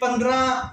15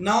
9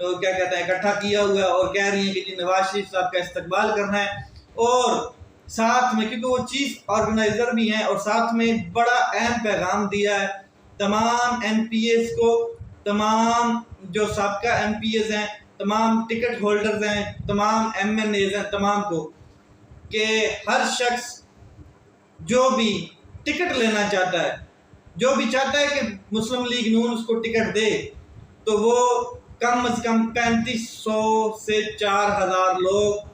کیا کہتے ہیں اکٹھا کیا ہوا ہے اور کہہ رہی ہیں کہ جی نواز شریف صاحب کا استقبال کرنا ہے، اور ساتھ میں کیونکہ وہ چیف آرگنائزر بھی ہیں اور ساتھ میں بڑا اہم پیغام دیا ہے تمام ایم پی ایز کو، تمام جو سابقہ ایم پی ایز ہیں، تمام ٹکٹ ہولڈرز ہیں، تمام ایم این ایز ہیں، تمام کو کہ ہر شخص جو بھی ٹکٹ لینا چاہتا ہے، جو بھی چاہتا ہے کہ مسلم لیگ نون اس کو ٹکٹ دے، تو وہ کم از کم 3500 سے 4000 لوگ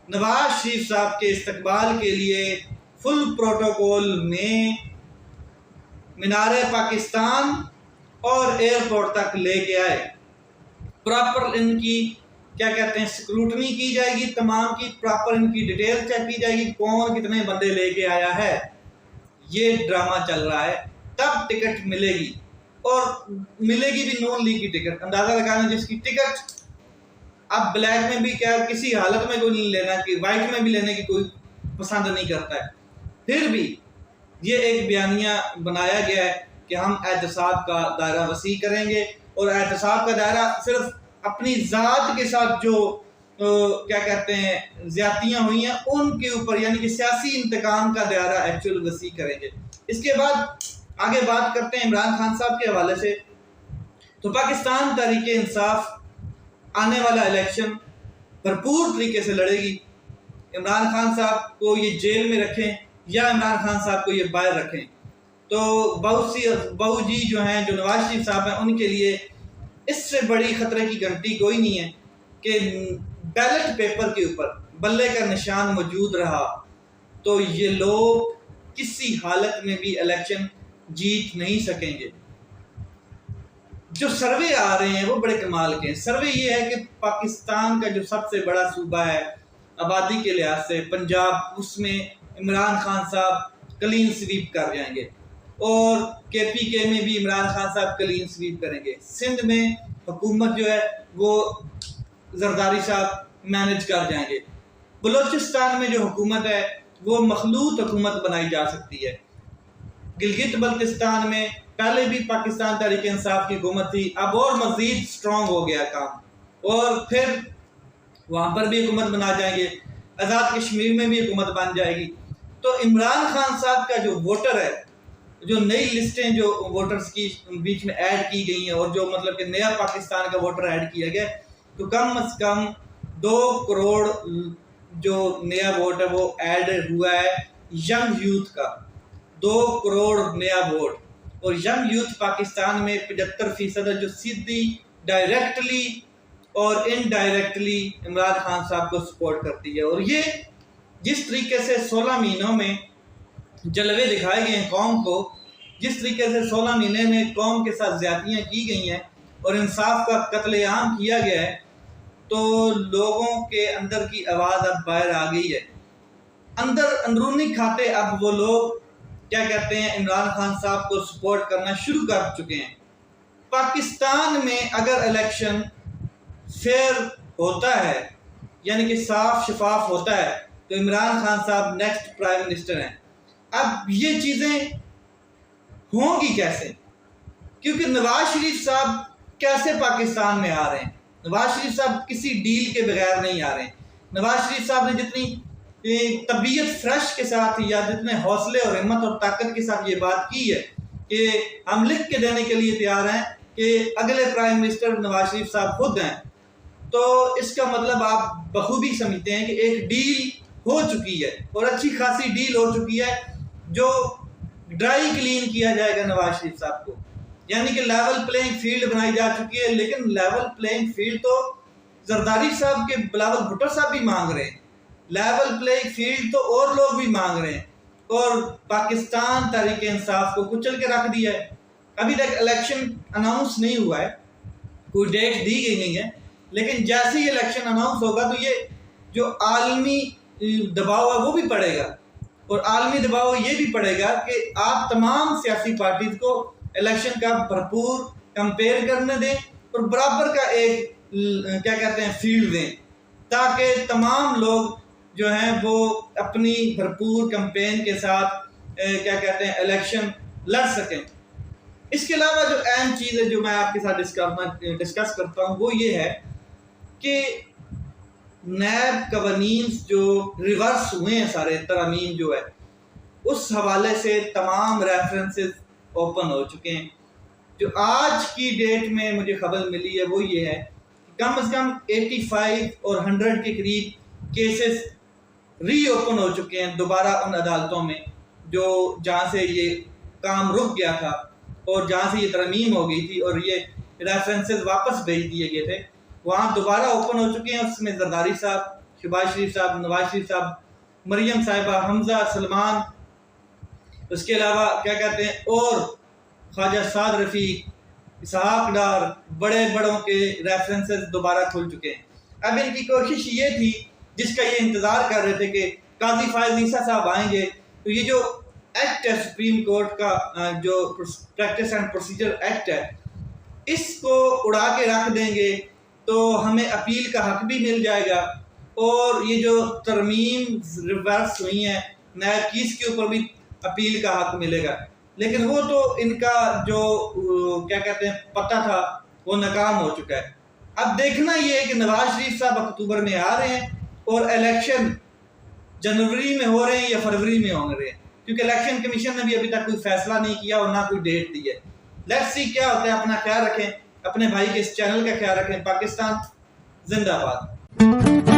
نواز شریف صاحب کے استقبال کے لیے فل پروٹوکول میں مینار پاکستان اور ایئرپورٹ تک لے کے آئے۔ پراپر ان کی کیا کہتے ہیں سکروٹنی کی جائے گی، تمام کی پراپر ان کی ڈیٹیل چیک کی جائے گی، کون کتنے بندے لے کے آیا ہے۔ یہ ڈرامہ چل رہا ہے، تب ٹکٹ ملے گی، اور ملے گی بھی نون لیگ کی ٹکٹ۔ اندازہ لگانا جس کی ٹکٹ اب بلیک میں بھی کیا کسی حالت میں کوئی نہیں لینا، کہ وائٹ میں بھی لینے کی کوئی پسند نہیں کرتا ہے، پھر بھی یہ ایک بیانیہ بنایا گیا ہے کہ ہم احتساب کا دائرہ وسیع کریں گے، اور احتساب کا دائرہ صرف اپنی ذات کے ساتھ جو کیا کہتے ہیں زیادتیاں ہوئی ہیں ان کے اوپر، یعنی کہ سیاسی انتقام کا دائرہ ایکچوئل وسیع کریں گے۔ اس کے بعد آگے بات کرتے ہیں عمران خان صاحب کے حوالے سے۔ تو پاکستان تحریک انصاف آنے والا الیکشن بھرپور طریقے سے لڑے گی۔ عمران خان صاحب کو یہ جیل میں رکھیں یا عمران خان صاحب کو یہ باہر رکھیں، تو بہو جی جو ہیں، جو نواز شریف صاحب ہیں، ان کے لیے اس سے بڑی خطرے کی گھنٹی کوئی نہیں ہے کہ بیلٹ پیپر کے اوپر بلے کا نشان موجود رہا تو یہ لوگ کسی حالت میں بھی الیکشن جیت نہیں سکیں گے۔ جو سروے آ رہے ہیں وہ بڑے کمال کے ہیں۔ سروے یہ ہے کہ پاکستان کا جو سب سے بڑا صوبہ ہے آبادی کے لحاظ سے پنجاب، اس میں عمران خان صاحب کلین سویپ کر جائیں گے، اور کے پی کے میں بھی عمران خان صاحب کلین سویپ کریں گے۔ سندھ میں حکومت جو ہے وہ زرداری صاحب مینج کر جائیں گے۔ بلوچستان میں جو حکومت ہے وہ مخلوط حکومت بنائی جا سکتی ہے۔ گلگت بلتستان میں پہلے بھی پاکستان تحریک انصاف کی حکومت تھی، اب اور مزید سٹرونگ ہو گیا کام، اور پھر وہاں پر بھی حکومت بنا جائیں گے۔ آزاد کشمیر میں بھی حکومت بن جائے گی۔ تو عمران خان صاحب کا جو ووٹر ہے، جو نئی لسٹیں جو ووٹرز کی بیچ میں ایڈ کی گئی ہیں، اور جو مطلب کہ نیا پاکستان کا ووٹر ایڈ کیا گیا، تو کم از کم 2 کروڑ جو نیا ووٹ ہے وہ ایڈ ہوا ہے ینگ یوتھ کا، 2 کروڑ نیا ووٹ۔ اور ینگ یوتھ پاکستان میں 75% ہے جو سیدھی ڈائریکٹلی اور انڈائریکٹلی عمران خان صاحب کو سپورٹ کرتی ہے۔ اور یہ جس طریقے سے 16 مہینوں میں جلوے دکھائے گئے ہیں قوم کو، جس طریقے سے 16 مہینے میں قوم کے ساتھ زیادتیاں کی گئی ہیں اور انصاف کا قتل عام کیا گیا ہے، تو لوگوں کے اندر کی آواز اب باہر آ گئی ہے۔ اندرونی کھاتے اب وہ لوگ کیا کہتے ہیں عمران خان صاحب کو سپورٹ کرنا شروع کر چکے ہیں۔ پاکستان میں اگر الیکشن فیئر ہوتا ہے، یعنی کہ صاف شفاف ہوتا ہے، تو عمران خان صاحب نیکسٹ پرائم منسٹر ہیں۔ اب یہ چیزیں ہوں گی کیسے؟ کیونکہ نواز شریف صاحب کیسے پاکستان میں آ رہے ہیں؟ نواز شریف صاحب کسی ڈیل کے بغیر نہیں آ رہے ہیں۔ نواز شریف صاحب نے جتنی طبیعت فرش کے ساتھ یا جتنے حوصلے اور ہمت اور طاقت کے ساتھ یہ بات کی ہے کہ ہم لکھ کے دینے کے لیے تیار ہیں کہ اگلے پرائم منسٹر نواز شریف صاحب خود ہیں، تو اس کا مطلب آپ بخوبی سمجھتے ہیں کہ ایک ڈیل ہو چکی ہے، اور اچھی خاصی ڈیل ہو چکی ہے، جو ڈرائی کلین کیا جائے گا نواز شریف صاحب کو، یعنی کہ لیول پلینگ فیلڈ بنائی جا چکی ہے۔ لیکن لیول پلینگ فیلڈ تو زرداری صاحب کے بلاول بھٹو صاحب بھی مانگ رہے ہیں، لیول پلینگ فیلڈ تو اور لوگ بھی مانگ رہے ہیں، اور پاکستان تحریک انصاف کو کچل کے رکھ دیا ہے۔ ابھی تک الیکشن اناؤنس نہیں ہوا ہے، کوئی ڈیٹ دی گئی نہیں ہے، لیکن جیسے ہی الیکشن اناؤنس ہوگا تو یہ جو عالمی دباؤ ہے وہ بھی پڑے گا، اور عالمی دباؤ یہ بھی پڑے گا کہ آپ تمام سیاسی پارٹیز کو الیکشن کا بھرپور کمپیئر کرنے دیں اور برابر کا ایک کیا کہتے ہیں فیلڈ دیں، تاکہ تمام لوگ جو ہیں وہ اپنی بھرپور کمپین کے ساتھ کیا کہتے ہیں الیکشن لڑ سکیں۔ اس کے علاوہ جو اہم چیز ہے جو میں آپ کے ساتھ ڈسکس کرتا ہوں وہ یہ ہے کہ نیب قوانین جو ریورس ہوئے ہیں سارے ترامیم جو ہے اس حوالے سے تمام ریفرنسز اوپن ہو چکے ہیں. جو آج کی ڈیٹ میں مجھے خبر ملی ہے وہ یہ ہے کہ کم از کم 85 اور 100 کے قریب کیسز ری اوپن ہو چکے ہیں دوبارہ ان عدالتوں میں جو جہاں سے یہ کام رک گیا تھا اور جہاں سے یہ ترمیم ہو گئی تھی اور یہ ریفرنسز واپس بھیج دیے گئے تھے وہاں دوبارہ اوپن ہو چکے ہیں. اس میں زرداری صاحب, شہباز شریف صاحب, نواز شریف صاحب, مریم صاحبہ, حمزہ, سلمان, اس کے علاوہ کیا کہتے ہیں اور خواجہ سعد رفیق, اسحاق ڈار, بڑے بڑوں کے ریفرنسز دوبارہ کھل چکے ہیں. اب ان کی کوشش یہ تھی جس کا یہ انتظار کر رہے تھے کہ قاضی فائز عیسیٰ صاحب آئیں گے تو یہ جو ایکٹ ہے سپریم کورٹ کا جو پریکٹس اینڈ پروسیجر ایکٹ ہے اس کو اڑا کے رکھ دیں گے تو ہمیں اپیل کا حق بھی مل جائے گا اور یہ جو ترمیم ریورس ہوئی ہیں نیب کیس کے اوپر بھی اپیل کا حق ملے گا. لیکن وہ تو ان کا جو کیا کہتے ہیں پتہ تھا وہ ناکام ہو چکا ہے. اب دیکھنا یہ ہے کہ نواز شریف صاحب اکتوبر میں آ رہے ہیں اور الیکشن جنوری میں ہو رہے ہیں یا فروری میں ہو رہے ہیں کیونکہ الیکشن کمیشن نے بھی ابھی تک کوئی فیصلہ نہیں کیا اور نہ کوئی ڈیٹ دی ہے. لیٹس سی کیا ہوتا ہے. اپنا خیال رکھیں, اپنے بھائی کے اس چینل کا خیال رکھیں. پاکستان زندہ باد.